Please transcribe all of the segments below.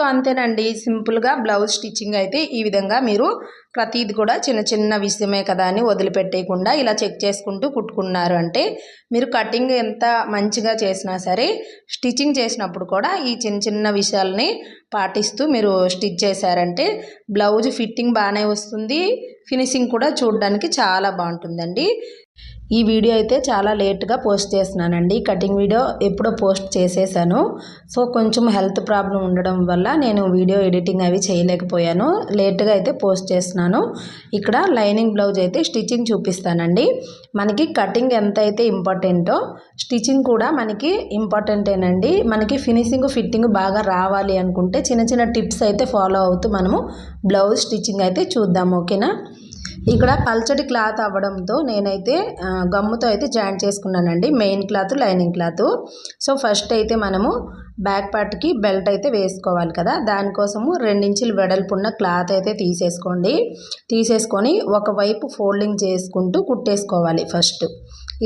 So అంతేనండి, సింపుల్గా blouse stitching అయితే ఈ విధంగా మీరు ప్రతిది కూడా చిన్న చిన్న విషయమే కదా అని వదిలిపెట్టేయకుండా ఇలా చెక్ చేసుకుంటూ కుట్టుకున్నారు అంటే మీరు కటింగ్ ఎంత మంచిగా చేసినా సరే స్టిచ్చింగ్ చేసినప్పుడు కూడా ఈ చిన్న చిన్న విషయాలని పాటిస్తూ మీరు స్టిచ్ చేశారంటే బ్లౌజ్ ఫిట్టింగ్ బాగానే వస్తుంది, ఫినిషింగ్ కూడా చూడడానికి చాలా బాగుంటుందండి. ఈ వీడియో అయితే చాలా లేట్గా పోస్ట్ చేస్తున్నానండి. కటింగ్ వీడియో ఎప్పుడో పోస్ట్ చేసేసాను. సో కొంచెం హెల్త్ ప్రాబ్లం ఉండడం వల్ల నేను వీడియో ఎడిటింగ్ అవి చేయలేకపోయాను. లేట్గా అయితే పోస్ట్ చేస్తున్నాను. ఇక్కడ లైనింగ్ బ్లౌజ్ అయితే స్టిచ్చింగ్ చూపిస్తానండి. మనకి కటింగ్ ఎంత అయితే ఇంపార్టెంటో స్టిచ్చింగ్ కూడా మనకి ఇంపార్టెంటేనండి. మనకి ఫినిషింగ్ ఫిట్టింగ్ బాగా రావాలి అనుకుంటే చిన్న చిన్న టిప్స్ అయితే ఫాలో అవుతూ మనము బ్లౌజ్ స్టిచ్చింగ్ అయితే చూద్దాం. ఓకేనా. ఇక్కడ పల్చడి క్లాత్ అవ్వడంతో నేనైతే గమ్ముతో అయితే జాయింట్ చేసుకున్నానండి, main cloth lining cloth. So first అయితే మనము బ్యాక్ పార్ట్కి బెల్ట్ అయితే వేసుకోవాలి కదా, దానికోసము 2 ఇంచుల వెడల్పున్న క్లాత్ అయితే తీసేసుకొని ఒకవైపు ఫోల్డింగ్ చేసుకుంటూ కుట్టేసుకోవాలి ఫస్ట్.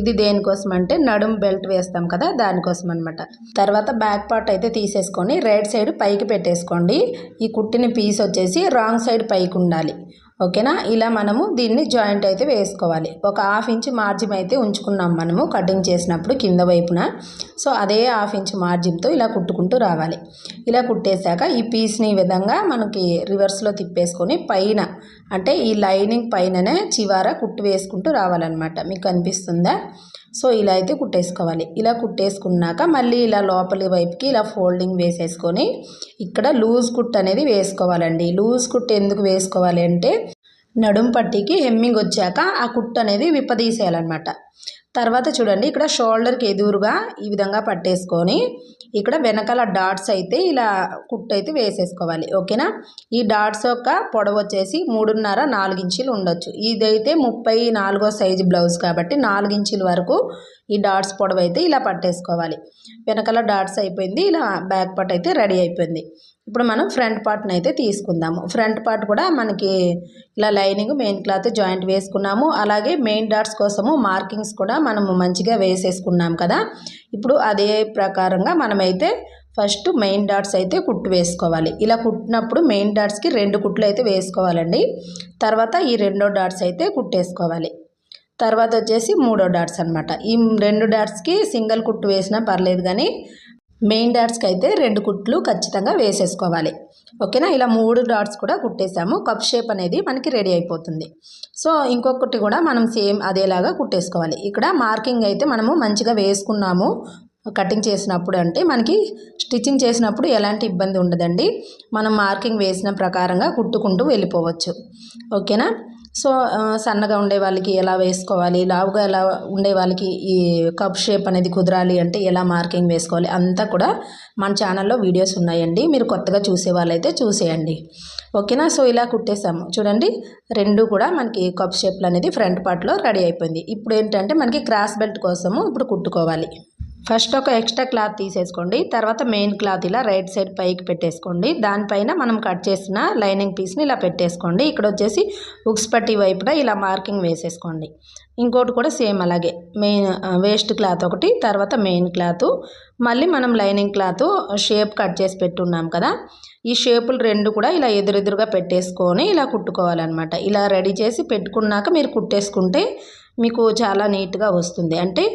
ఇది దేనికోసం అంటే నడుం బెల్ట్ వేస్తాం కదా, దానికోసం అనమాట. తర్వాత బ్యాక్ పార్ట్ అయితే తీసేసుకొని రైట్ సైడ్ పైకి పెట్టేసుకోండి. ఈ కుట్టిన పీస్ వచ్చేసి రాంగ్ సైడ్ పైకి ఉండాలి. ఓకేనా. ఇలా మనము దీన్ని జాయింట్ అయితే వేసుకోవాలి. ఒక 1/2 ఇంచ్ మార్జిన్ అయితే ఉంచుకున్నాం మనము కటింగ్ చేసినప్పుడు కింద వైపున. సో అదే 1/2 ఇంచ్ మార్జిన్తో ఇలా కుట్టుకుంటూ రావాలి. ఇలా కుట్టేశాక ఈ పీస్ని ఈ విధంగా మనకి రివర్స్లో తిప్పేసుకొని పైన అంటే ఈ లైనింగ్ పైననే చివర కుట్టు వేసుకుంటూ రావాలన్నమాట. మీకు కనిపిస్తుందా. సో ఇలా అయితే కుట్టేసుకోవాలి. ఇలా కుట్టేసుకున్నాక మళ్ళీ ఇలా లోపలి వైపుకి ఇలా ఫోల్డింగ్ వేసేసుకొని ఇక్కడ లూజ్ కుట్ అనేది వేసుకోవాలండి. లూజ్ కుట్ ఎందుకు వేసుకోవాలి అంటే నడుం పట్టీకి హెమ్మింగ్ వచ్చాక ఆ కుట్ అనేది విప్పదీసేయాలన్నమాట. తర్వాత చూడండి, ఇక్కడ షోల్డర్కి ఎదురుగా ఈ విధంగా పట్టేసుకొని ఇక్కడ వెనకాల డాట్స్ అయితే ఇలా కుట్టు అయితే వేసేసుకోవాలి. ఓకేనా. ఈ డాట్స్ యొక్క పొడవు వచ్చేసి 3.5-4 ఇంచులు ఉండొచ్చు. ఇదైతే 34వ సైజు బ్లౌజ్ కాబట్టి 4 ఇంచుల వరకు ఈ డాట్స్ పొడవు అయితే ఇలా పట్టేసుకోవాలి. వెనకాల డాట్స్ అయిపోయింది. ఇలా బ్యాక్ పార్ట్ అయితే రెడీ అయిపోయింది. ఇప్పుడు మనం ఫ్రంట్ పార్ట్ని అయితే తీసుకుందాము. ఫ్రంట్ పార్ట్ కూడా మనకి ఇలా లైనింగ్ మెయిన్ క్లాత్ జాయింట్ వేసుకున్నాము. అలాగే మెయిన్ డాట్స్ కోసము మార్కింగ్స్ కూడా మనము మంచిగా వేసేసుకున్నాం కదా. ఇప్పుడు అదే ప్రకారంగా మనమైతే ఫస్ట్ మెయిన్ డాట్స్ అయితే కుట్టు వేసుకోవాలి. ఇలా కుట్టినప్పుడు మెయిన్ డాట్స్కి 2 కుట్లు అయితే వేసుకోవాలండి. తర్వాత ఈ 2వ డాట్స్ అయితే కుట్టేసుకోవాలి. తర్వాత వచ్చేసి 3వ డాట్స్ అనమాట. ఈ 2 డాట్స్కి సింగిల్ కుట్టు వేసినా పర్లేదు, కానీ మెయిన్ డాట్స్కి అయితే 2 కుట్లు ఖచ్చితంగా వేసేసుకోవాలి. ఓకేనా. ఇలా 3 డాట్స్ కూడా కుట్టేసాము. కప్ షేప్ అనేది మనకి రెడీ అయిపోతుంది. సో ఇంకొకటి కూడా మనం సేమ్ అదేలాగా కుట్టేసుకోవాలి. ఇక్కడ మార్కింగ్ అయితే మనము మంచిగా వేసుకున్నాము కటింగ్ చేసినప్పుడు, అంటే మనకి స్టిచ్చింగ్ చేసినప్పుడు ఎలాంటి ఇబ్బంది ఉండదండి. మనం మార్కింగ్ వేసిన ప్రకారంగా కుట్టుకుంటూ వెళ్ళిపోవచ్చు. ఓకేనా. సో సన్నగా ఉండే వాళ్ళకి ఎలా వేసుకోవాలి, లావుగా ఎలా ఉండే వాళ్ళకి ఈ కప్ షేప్ అనేది కుదరాలి అంటే ఎలా మార్కింగ్ వేసుకోవాలి అంతా కూడా మన ఛానల్లో వీడియోస్ ఉన్నాయండి. మీరు కొత్తగా చూసే వాళ్ళైతే చూసేయండి. ఓకేనా. సో ఇలా కుట్టేసాము చూడండి. 2 కూడా మనకి కప్ షేప్లు అనేది ఫ్రంట్ పార్ట్లో రెడీ అయిపోయింది. ఇప్పుడు ఏంటంటే మనకి క్రాస్ బెల్ట్ కోసము ఇప్పుడు కుట్టుకోవాలి. ఫస్ట్ ఒక ఎక్స్ట్రా క్లాత్ తీసేసుకోండి. తర్వాత మెయిన్ క్లాత్ ఇలా రైట్ సైడ్ పైకి పెట్టేసుకోండి. దానిపైన మనం కట్ చేసిన లైనింగ్ పీస్ని ఇలా పెట్టేసుకోండి. ఇక్కడ వచ్చేసి ఉక్స్ పట్టి వైపున ఇలా మార్కింగ్ వేసేసుకోండి. ఇంకోటి కూడా సేమ్ అలాగే మెయిన్ వేస్ట్ క్లాత్ ఒకటి, తర్వాత మెయిన్ క్లాత్, మళ్ళీ మనం లైనింగ్ క్లాత్ షేప్ కట్ చేసి పెట్టున్నాం కదా, ఈ షేపులు 2 కూడా ఇలా ఎదురెదురుగా పెట్టేసుకొని ఇలా కుట్టుకోవాలన్నమాట. ఇలా రెడీ చేసి పెట్టుకున్నాక మీరు కుట్టేసుకుంటే మీకు చాలా నీట్గా వస్తుంది, అంటే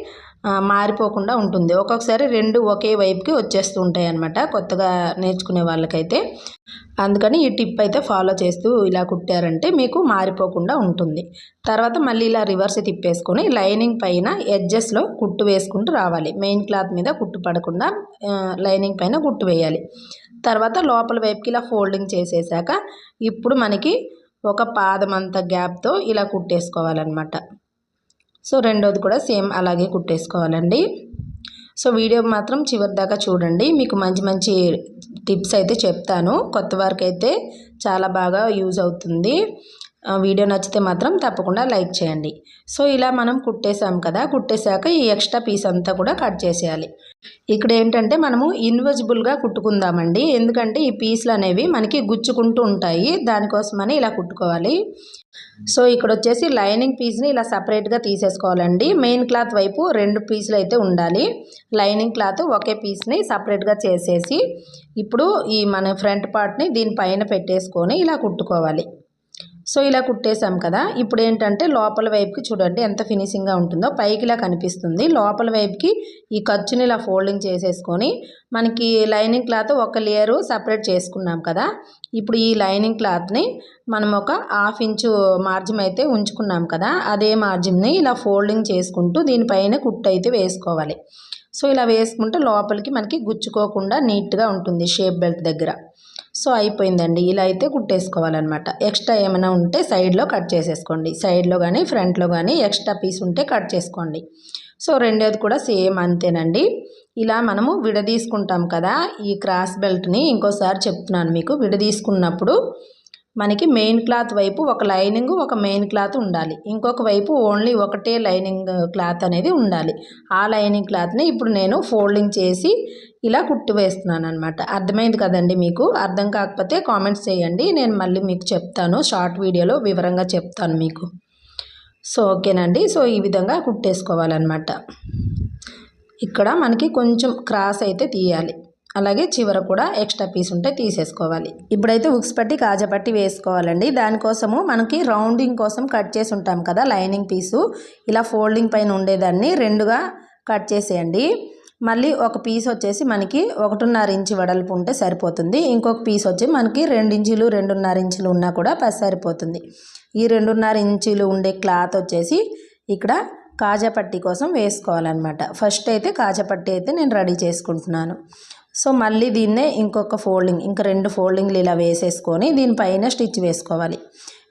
మారిపోకుండా ఉంటుంది. ఒక్కొక్కసారి 2 ఒకే వైపుకి వచ్చేస్తూ ఉంటాయి అన్నమాట కొత్తగా నేర్చుకునే వాళ్ళకైతే. అందుకని ఈ టిప్ అయితే ఫాలో చేస్తూ ఇలా కుట్టారంటే మీకు మారిపోకుండా ఉంటుంది. తర్వాత మళ్ళీ ఇలా రివర్స్ తిప్పేసుకొని లైనింగ్ పైన ఎడ్జెస్లో కుట్టు వేసుకుంటూ రావాలి. మెయిన్ క్లాత్ మీద కుట్టు పడకుండా లైనింగ్ పైన కుట్టు వేయాలి. తర్వాత లోపల వైపుకి ఇలా ఫోల్డింగ్ చేసేసాక ఇప్పుడు మనకి ఒక పాదమంత గ్యాప్తో ఇలా కుట్టేసుకోవాలన్నమాట. సో రెండోది కూడా సేమ్ అలాగే కుట్టేసుకోవాలండి. సో వీడియో మాత్రం చివరి దాకా చూడండి, మీకు మంచి మంచి టిప్స్ అయితే చెప్తాను. కొత్త వారికి అయితే చాలా బాగా యూజ్ అవుతుంది. వీడియో నచ్చితే మాత్రం తప్పకుండా లైక్ చేయండి. సో ఇలా మనం కుట్టేసాం కదా, కుట్టేశాక ఈ ఎక్స్ట్రా పీస్ అంతా కూడా కట్ చేసేయాలి. ఇక్కడ ఏంటంటే మనము ఇన్విజిబుల్గా కుట్టుకుందామండి, ఎందుకంటే ఈ పీసులు అనేవి మనకి గుచ్చుకుంటూ ఉంటాయి, దానికోసమని ఇలా కుట్టుకోవాలి. సో ఇక్కడ వచ్చేసి లైనింగ్ పీస్ని ఇలా సపరేట్గా తీసేసుకోవాలండి. మెయిన్ క్లాత్ వైపు 2 పీసులు అయితే ఉండాలి. లైనింగ్ క్లాత్ ఒకే పీస్ని సపరేట్గా చేసేసి ఇప్పుడు ఈ మన ఫ్రంట్ పార్ట్ని దీనిపైన పెట్టేసుకొని ఇలా కుట్టుకోవాలి. సో ఇలా కుట్టేసాం కదా, ఇప్పుడు ఏంటంటే లోపల వైపుకి చూడండి ఎంత ఫినిషింగ్గా ఉంటుందో. పైకి ఇలా కనిపిస్తుంది, లోపల వైపుకి ఈ ఖర్చుని ఇలా ఫోల్డింగ్ చేసేసుకొని మనకి లైనింగ్ క్లాత్ ఒక లేయరు సపరేట్ చేసుకున్నాం కదా, ఇప్పుడు ఈ లైనింగ్ క్లాత్ని మనం ఒక 1/2 ఇంచు మార్జిన్ అయితే ఉంచుకున్నాం కదా, అదే మార్జిన్ని ఇలా ఫోల్డింగ్ చేసుకుంటూ దీనిపైన కుట్టు అయితే వేసుకోవాలి. సో ఇలా వేసుకుంటే లోపలికి మనకి గుచ్చుకోకుండా నీట్గా ఉంటుంది షేప్ బెల్ట్ దగ్గర. సో అయిపోయిందండి, ఇలా అయితే కుట్టేసుకోవాలన్నమాట. ఎక్స్ట్రా ఏమైనా ఉంటే సైడ్లో కట్ చేసేసుకోండి, సైడ్లో కానీ ఫ్రంట్లో కానీ ఎక్స్ట్రా పీస్ ఉంటే కట్ చేసుకోండి. సో రెండోది కూడా సేమ్ అంతేనండి. ఇలా మనము విడదీసుకుంటాం కదా ఈ క్రాస్ బెల్ట్ని, ఇంకోసారి చెప్తున్నాను మీకు, విడదీసుకున్నప్పుడు మనకి మెయిన్ క్లాత్ వైపు ఒక లైనింగ్ ఒక మెయిన్ క్లాత్ ఉండాలి, ఇంకొక వైపు ఓన్లీ ఒకటే లైనింగ్ క్లాత్ అనేది ఉండాలి. ఆ లైనింగ్ క్లాత్ని ఇప్పుడు నేను ఫోల్డింగ్ చేసి ఇలా కుట్టు వేస్తున్నాను అనమాట. అర్థమైంది కదండి మీకు? అర్థం కాకపోతే కామెంట్స్ చేయండి, నేను మళ్ళీ మీకు చెప్తాను, షార్ట్ వీడియోలో వివరంగా చెప్తాను మీకు. సో ఓకేనండి, సో ఈ విధంగా కుట్టేసుకోవాలన్నమాట. ఇక్కడ మనకి కొంచెం క్రాస్ అయితే తీయాలి, అలాగే చివర కూడా ఎక్స్ట్రా పీస్ ఉంటే తీసేసుకోవాలి. ఇప్పుడైతే ఉక్స్ పట్టి కాజా పట్టి వేసుకోవాలండి. దానికోసము మనకి రౌండింగ్ కోసం కట్ చేసి ఉంటాం కదా లైనింగ్ పీసు, ఇలా ఫోల్డింగ్ పైన ఉండేదాన్ని 2గా కట్ చేసేయండి. మళ్ళీ ఒక పీస్ వచ్చేసి మనకి 1.5 ఇంచు వెడల్పు ఉంటే సరిపోతుంది, ఇంకొక పీస్ వచ్చి మనకి 2 ఇంచులు 2.5 ఇంచులు ఉన్నా కూడా సరిపోతుంది. ఈ 2.5 ఇంచులు ఉండే క్లాత్ వచ్చేసి ఇక్కడ కాజా పట్టి కోసం వేసుకోవాలన్నమాట. ఫస్ట్ అయితే కాజా పట్టి అయితే నేను రెడీ చేసుకుంటున్నాను. సో మళ్ళీ దీన్నే ఇంకొక ఫోల్డింగ్, ఇంకా 2 ఫోల్డింగ్లు ఇలా వేసేసుకొని దీనిపైన స్టిచ్ వేసుకోవాలి.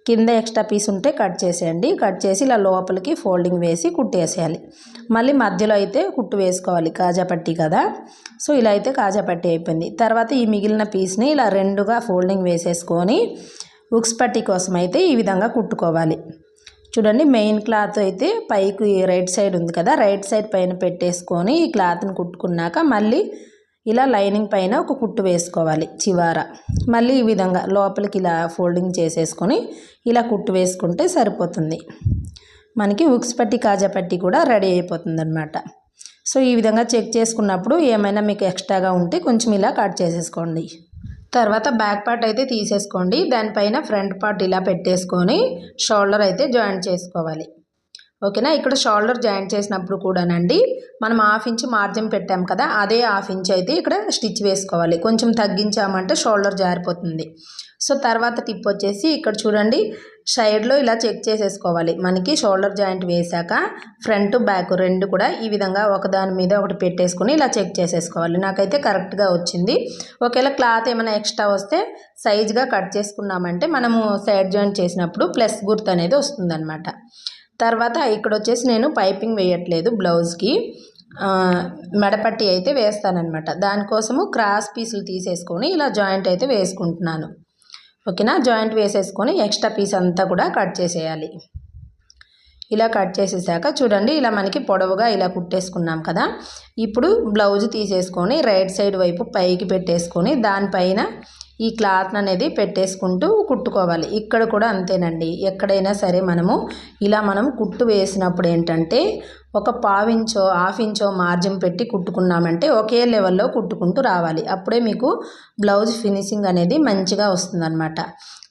కింద ఎక్స్ట్రా పీస్ ఉంటే కట్ చేసేయండి, కట్ చేసి ఇలా లోపలికి ఫోల్డింగ్ వేసి కుట్టేసేయాలి. మళ్ళీ మధ్యలో అయితే కుట్టు వేసుకోవాలి, కాజా పట్టి కదా. సో ఇలా అయితే కాజా పట్టి అయిపోయింది. తర్వాత ఈ మిగిలిన పీస్ని ఇలా 2గా ఫోల్డింగ్ వేసేసుకొని ఉక్స్ పట్టి కోసం అయితే ఈ విధంగా కుట్టుకోవాలి. చూడండి, మెయిన్ క్లాత్ అయితే పైకి రైట్ సైడ్ ఉంది కదా, రైట్ సైడ్ పైన పెట్టేసుకొని ఈ క్లాత్ని కుట్టుకున్నాక మళ్ళీ ఇలా లైనింగ్ పైన ఒక కుట్టు వేసుకోవాలి చివర. మళ్ళీ ఈ విధంగా లోపలికి ఇలా ఫోల్డింగ్ చేసేసుకొని ఇలా కుట్టు వేసుకుంటే సరిపోతుంది. మనకి ఉక్స్ పట్టి కాజా పట్టి కూడా రెడీ అయిపోతుంది అనమాట. సో ఈ విధంగా చెక్ చేసుకున్నప్పుడు ఏమైనా మీకు ఎక్స్ట్రాగా ఉంటే కొంచెం ఇలా కట్ చేసేసుకోండి. తర్వాత బ్యాక్ పార్ట్ అయితే తీసేసుకోండి, దానిపైన ఫ్రంట్ పార్ట్ ఇలా పెట్టేసుకొని షోల్డర్ అయితే జాయింట్ చేసుకోవాలి. ఓకేనా? ఇక్కడ షోల్డర్ జాయింట్ చేసినప్పుడు కూడానండి మనం 1/2 ఇంచు మార్జిన్ పెట్టాం కదా, అదే 1/2 ఇంచు అయితే ఇక్కడ స్టిచ్ వేసుకోవాలి. కొంచెం తగ్గించామంటే షోల్డర్ జారిపోతుంది. సో తర్వాత టిప్ వచ్చేసి ఇక్కడ చూడండి, సైడ్లో ఇలా చెక్ చేసేసుకోవాలి. మనకి షోల్డర్ జాయింట్ వేసాక ఫ్రంట్ బ్యాక్ 2 కూడా ఈ విధంగా ఒకదాని మీద ఒకటి పెట్టేసుకుని ఇలా చెక్ చేసేసుకోవాలి. నాకైతే కరెక్ట్గా వచ్చింది. ఒకవేళ క్లాత్ ఏమైనా ఎక్స్ట్రా వస్తే సైజ్గా కట్ చేసుకున్నామంటే మనము సైడ్ జాయింట్ చేసినప్పుడు ప్లస్ గుర్తు అనేది వస్తుందన్నమాట. తర్వాత ఇక్కడ వచ్చేసి నేను పైపింగ్ వేయట్లేదు, బ్లౌజ్కి మెడపట్టి అయితే వేస్తానన్నమాట. దానికోసము క్రాస్ పీసులు తీసేసుకొని ఇలా జాయింట్ అయితే వేసుకుంటున్నాను. ఓకేనా? జాయింట్ వేసేసుకొని ఎక్స్ట్రా పీస్ అంతా కూడా కట్ చేసేయాలి. ఇలా కట్ చేసేసాక చూడండి, ఇలా మనకి పొడవుగా ఇలా కుట్టేసుకున్నాం కదా, ఇప్పుడు బ్లౌజ్ తీసేసుకొని రైట్ సైడ్ వైపు పైకి పెట్టేసుకొని దానిపైన ఈ క్లాత్ అనేది పెట్టేసుకుంటూ కుట్టుకోవాలి. ఇక్కడ కూడా అంతేనండి, ఎక్కడైనా సరే మనం కుట్టు వేసినప్పుడు ఏంటంటే ఒక 1/4 ఇంచో 1/2 ఇంచో మార్జిన్ పెట్టి కుట్టుకున్నామంటే ఒకే లెవెల్లో కుట్టుకుంటూ రావాలి, అప్పుడే మీకు బ్లౌజ్ ఫినిషింగ్ అనేది మంచిగా వస్తుందన్నమాట.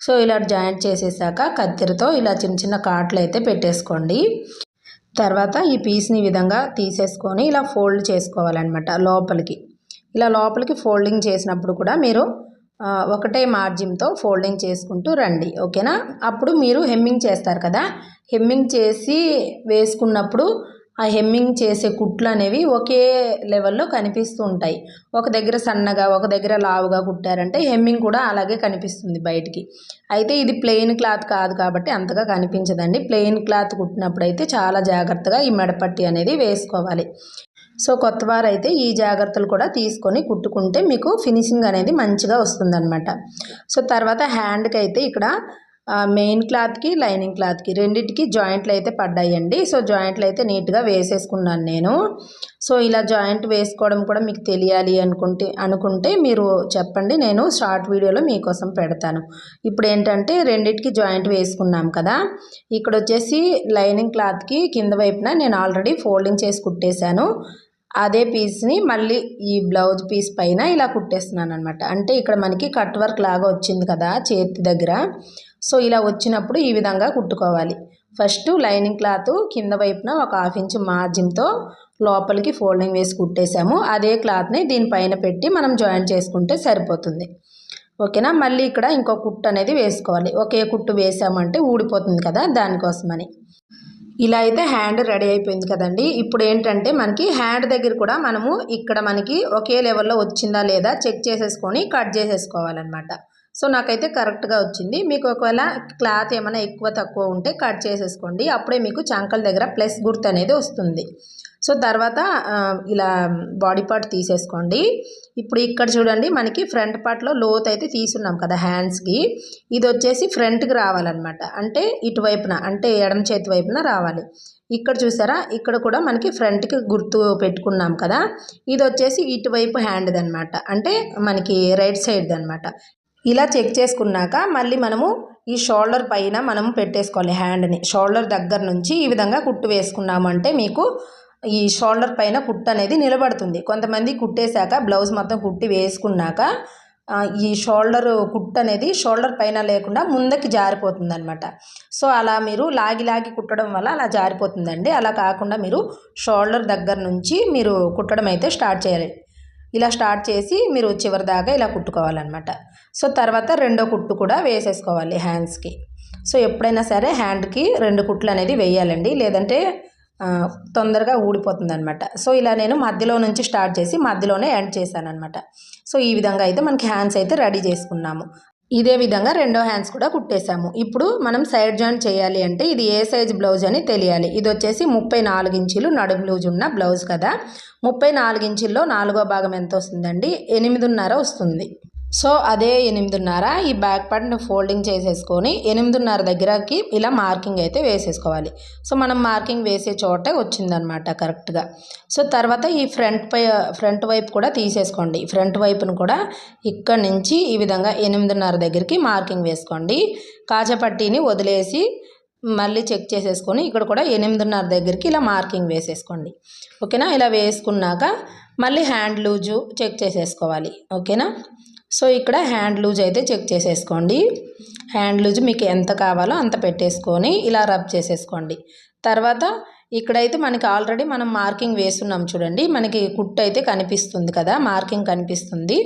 సో ఇలా జాయింట్ చేసేసాక కత్తెరతో ఇలా చిన్న చిన్న కాట్లు అయితే పెట్టేసుకోండి. తర్వాత ఈ పీస్ని ఈ విధంగా తీసేసుకొని ఇలా ఫోల్డ్ చేసుకోవాలన్నమాట లోపలికి. ఇలా లోపలికి ఫోల్డింగ్ చేసినప్పుడు కూడా మీరు ఒకటే మార్జిన్తో ఫోల్డింగ్ చేసుకుంటూ రండి. ఓకేనా? అప్పుడు మీరు హెమ్మింగ్ చేస్తారు కదా, హెమ్మింగ్ చేసి వేసుకున్నప్పుడు ఆ హెమ్మింగ్ చేసే కుట్లు అనేవి ఒకే లెవెల్లో కనిపిస్తూ ఉంటాయి. ఒక దగ్గర సన్నగా ఒక దగ్గర లావుగా కుట్టారంటే హెమ్మింగ్ కూడా అలాగే కనిపిస్తుంది బయటికి. అయితే ఇది ప్లెయిన్ క్లాత్ కాదు కాబట్టి అంతగా కనిపించదండి. ప్లెయిన్ క్లాత్ కుట్టినప్పుడు అయితే చాలా జాగ్రత్తగా ఈ మెడపట్టి అనేది వేసుకోవాలి. సో కొత్త వారైతే ఈ జాగ్రత్తలు కూడా తీసుకొని కుట్టుకుంటే మీకు ఫినిషింగ్ అనేది మంచిగా వస్తుందన్నమాట. సో తర్వాత హ్యాండ్కి అయితే ఇక్కడ మెయిన్ క్లాత్కి లైనింగ్ క్లాత్కి రెండింటికి జాయింట్లు అయితే పడ్డాయండి. సో జాయింట్లు అయితే నీట్గా వేసేసుకున్నాను నేను. సో ఇలా జాయింట్ వేసుకోవడం కూడా మీకు తెలియాలి అనుకుంటే మీరు చెప్పండి, నేను షార్ట్ వీడియోలో మీకోసం పెడతాను. ఇప్పుడు ఏంటంటే రెండింటికి జాయింట్ వేసుకున్నాం కదా, ఇక్కడ వచ్చేసి లైనింగ్ క్లాత్కి కింద వైపున నేను ఆల్రెడీ ఫోల్డింగ్ చేసి కుట్టేశాను. అదే పీస్ని మళ్ళీ ఈ బ్లౌజ్ పీస్ పైన ఇలా కుట్టేస్తున్నాను అనమాట. అంటే ఇక్కడ మనకి కట్ వర్క్ లాగా వచ్చింది కదా చేతి దగ్గర. సో ఇలా వచ్చినప్పుడు ఈ విధంగా కుట్టుకోవాలి. ఫస్ట్ లైనింగ్ క్లాత్ కింద వైపున ఒక 1/2 ఇంచ్ మార్జిన్తో లోపలికి ఫోల్డింగ్ వేసి కుట్టేసాము. అదే క్లాత్ని దీనిపైన పెట్టి మనం జాయిన్ చేసుకుంటే సరిపోతుంది. ఓకేనా. మళ్ళీ ఇక్కడ ఇంకో కుట్టు అనేది వేసుకోవాలి. ఒకే కుట్టు వేసామంటే ఊడిపోతుంది కదా, దానికోసమని. ఇలా అయితే హ్యాండ్ రెడీ అయిపోయింది కదండి. ఇప్పుడు ఏంటంటే మనకి హ్యాండ్ దగ్గర కూడా మనము ఇక్కడ మనకి ఒకే లెవెల్లో వచ్చిందా లేదా చెక్ చేసేసుకొని కట్ చేసేసుకోవాలన్నమాట. సో నాకైతే కరెక్ట్గా వచ్చింది. మీకు ఒకవేళ క్లాత్ ఏమైనా ఎక్కువ తక్కువ ఉంటే కట్ చేసేసుకోండి. అప్పుడే మీకు చంకల దగ్గర ప్లస్ గుర్తు అనేది వస్తుంది. సో తర్వాత ఇలా బాడీ పార్ట్ తీసేసుకోండి. ఇప్పుడు ఇక్కడ చూడండి, మనకి ఫ్రంట్ పార్ట్లో లోత్ అయితే తీసున్నాం కదా హ్యాండ్స్కి. ఇది వచ్చేసి ఫ్రంట్కి రావాలన్నమాట. అంటే ఇటువైపున, అంటే ఎడమ చేతి వైపున రావాలి. ఇక్కడ చూసారా, ఇక్కడ కూడా మనకి ఫ్రంట్కి గుర్తు పెట్టుకున్నాం కదా, ఇది వచ్చేసి ఇటువైపు హ్యాండ్ది అనమాట. అంటే మనకి రైట్ సైడ్ది అనమాట. ఇలా చెక్ చేసుకున్నాక మళ్ళీ మనము ఈ షోల్డర్ పైన మనం పెట్టేసుకోవాలి హ్యాండ్ని. షోల్డర్ దగ్గర నుంచి ఈ విధంగా కుట్టు వేసుకున్నామంటే మీకు ఈ షోల్డర్ పైన కుట్టు అనేది నిలబడుతుంది. కొంతమంది కుట్టేశాక బ్లౌజ్ మొత్తం కుట్టి వేసుకున్నాక ఈ షోల్డర్ కుట్టు అనేది షోల్డర్ పైన లేకుండా ముందుకి జారిపోతుంది అనమాట. సో అలా మీరు లాగి కుట్టడం వల్ల అలా జారిపోతుందండి. అలా కాకుండా మీరు షోల్డర్ దగ్గర నుంచి మీరు కుట్టడం అయితే స్టార్ట్ చేయాలి. ఇలా స్టార్ట్ చేసి మీరు చివరి దాకా ఇలా కుట్టుకోవాలన్నమాట. సో తర్వాత రెండో కుట్టు కూడా వేసేసుకోవాలి హ్యాండ్స్కి. సో ఎప్పుడైనా సరే హ్యాండ్కి 2 కుట్లు అనేది వేయాలండి, లేదంటే తొందరగా ఊడిపోతుంది అనమాట. సో ఇలా నేను మధ్యలో నుంచి స్టార్ట్ చేసి మధ్యలోనే ఎండ్ చేశాను అనమాట. సో ఈ విధంగా అయితే మనకి హ్యాండ్స్ అయితే రెడీ చేసుకున్నాము. ఇదే విధంగా రెండో హ్యాండ్స్ కూడా కుట్టేశాము. ఇప్పుడు మనం సైడ్ జాయింట్ చేయాలి అంటే ఇది ఏ సైజ్ బ్లౌజ్ అని తెలియాలి. ఇది వచ్చేసి 34 ఇంచులు నడుము లూజ్ ఉన్న బ్లౌజ్ కదా. 34 ఇంచుల్లో 4వ భాగం ఎంత వస్తుందండి? 8.5 వస్తుంది. సో అదే 8.5 ఈ బ్యాక్ పార్ట్ని ఫోల్డింగ్ చేసేసుకొని 8.5 దగ్గరకి ఇలా మార్కింగ్ అయితే వేసేసుకోవాలి. సో మనం మార్కింగ్ వేసే చోటే వచ్చిందనమాట కరెక్ట్గా. సో తర్వాత ఈ ఫ్రంట్ వైపు కూడా తీసేసుకోండి. ఫ్రంట్ వైపును కూడా ఇక్కడ నుంచి ఈ విధంగా 8.5 దగ్గరికి మార్కింగ్ వేసుకోండి. కాజపట్టీని వదిలేసి మళ్ళీ చెక్ చేసేసుకొని ఇక్కడ కూడా 8.5 దగ్గరికి ఇలా మార్కింగ్ వేసేసుకోండి. ఓకేనా. ఇలా వేసుకున్నాక మళ్ళీ హ్యాండ్ లూజు చెక్ చేసేసుకోవాలి. ఓకేనా. సో ఇక్కడ హ్యాండ్ లూజ్ అయితే చెక్ చేసేసుకోండి. హ్యాండ్ లూజ్ మీకు ఎంత కావాలో అంత పెట్టేసుకొని ఇలా రబ్ చేసేసుకోండి. తర్వాత ఇక్కడైతే మనకి ఆల్రెడీ మనం మార్కింగ్ వేస్తున్నాం చూడండి, మనకి కుట్టు అయితే కనిపిస్తుంది కదా, మార్కింగ్ కనిపిస్తుంది.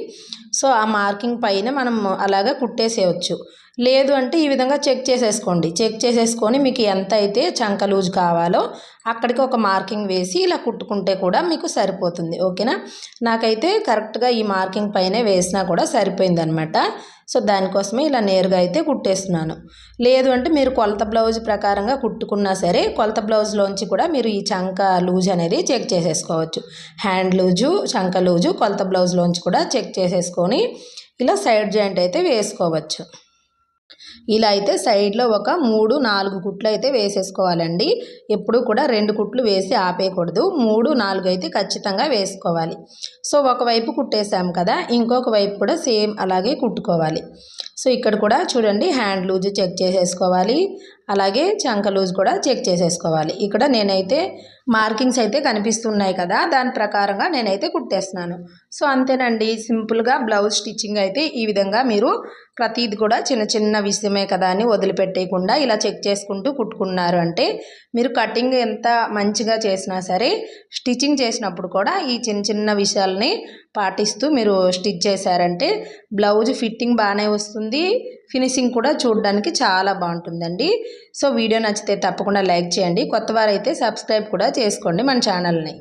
సో ఆ మార్కింగ్ పైన మనం అలాగా కుట్టేసేయచ్చు. లేదు అంటే ఈ విధంగా చెక్ చేసేసుకోండి. చెక్ చేసేసుకొని మీకు ఎంత అయితే చంక లూజ్ కావాలో అక్కడికి ఒక మార్కింగ్ వేసి ఇలా కుట్టుకుంటే కూడా మీకు సరిపోతుంది. ఓకేనా. నాకైతే కరెక్ట్గా ఈ మార్కింగ్ పైనే వేసినా కూడా సరిపోయిందనమాట. సో దానికోసమే ఇలా నేరుగా అయితే కుట్టేస్తున్నాను. లేదు అంటే మీరు కొలత బ్లౌజ్ ప్రకారంగా కుట్టుకున్నా సరే కొలత బ్లౌజ్లోంచి కూడా మీరు ఈ చంక లూజ్ అనేది చెక్ చేసేసుకోవచ్చు. హ్యాండ్ లూజు, చంక లూజు కొలత బ్లౌజ్లోంచి కూడా చెక్ చేసేసుకొని ఇలా సైడ్ జాయింట్ అయితే వేసుకోవచ్చు. ఇలా అయితే సైడ్లో ఒక 3-4 కుట్లు అయితే వేసేసుకోవాలండి. ఎప్పుడు కూడా 2 కుట్లు వేసి ఆపేయకూడదు. 3-4 అయితే ఖచ్చితంగా వేసుకోవాలి. సో ఒకవైపు కుట్టేసాము కదా, ఇంకొక వైపు కూడా సేమ్ అలాగే కుట్టుకోవాలి. సో ఇక్కడ కూడా చూడండి హ్యాండ్ లూజ్ చెక్ చేసేసుకోవాలి, అలాగే చంక లూజ్ కూడా చెక్ చేసేసుకోవాలి. ఇక్కడ నేనైతే మార్కింగ్స్ అయితే కనిపిస్తున్నాయి కదా, దాని ప్రకారంగా నేనైతే కుట్టేస్తున్నాను. సో అంతేనండి, సింపుల్గా బ్లౌజ్ స్టిచ్చింగ్ అయితే ఈ విధంగా మీరు ప్రతిది కూడా చిన్న విషయమే కదా అని వదిలిపెట్టేయకుండా ఇలా చెక్ చేసుకుంటూ కుట్టుకున్నారు అంటే మీరు కటింగ్ ఎంత మంచిగా చేసినా సరే స్టిచ్చింగ్ చేసినప్పుడు కూడా ఈ చిన్న విషయాలని పాటిస్తూ మీరు స్టిచ్ చేశారంటే బ్లౌజ్ ఫిట్టింగ్ బాగానే వస్తుంది, ఫినిషింగ్ కూడా చూడడానికి చాలా బాగుంటుందండి. సో వీడియో నచ్చితే తప్పకుండా లైక్ చేయండి. కొత్త వారైతే సబ్స్క్రైబ్ కూడా చేసుకోండి మన ఛానల్ని.